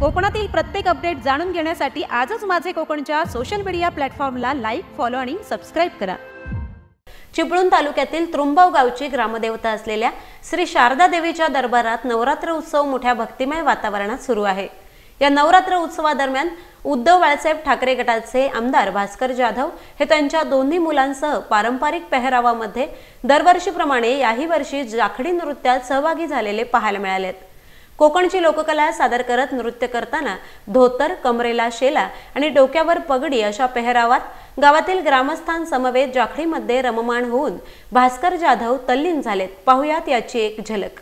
कोकणातील प्रत्येक अपडेट जाणून घेण्यासाठी आजच माझे कोकणच्या सोशल मीडिया प्लॅटफॉर्मला लाईक, फॉलो आणि सबस्क्राइब करा। चिपळूण तालुक्यातील त्रुंबव गावची ग्रामदेवता असलेल्या श्री शारदा देवीच्या दरबारात नवरात्र उत्सव मोठ्या भक्तिमय वातावरणात सुरू आहे। या नवरात्र उत्सवादरम्यान उद्धव बाळासाहेब ठाकरे गटाचे आमदार भास्कर जाधव हे त्यांच्या दोन्ही मुलांसह पारंपरिक पेहरावामध्ये दरवर्षीप्रमाणे याही वर्षी जाखडी नृत्यात सहभागी झालेले पाहायला मिळालेत। कोकणची लोककला सादर करत नृत्य करताना धोतर, कमरेला शेला आणि डोक्यावर पगडी अशा पेहरावात गावातील ग्रामस्थांसमवेत जाखडीमध्ये रममाण होऊन भास्कर जाधव तल्लीन झालेत। पाहुयात याची एक झलक।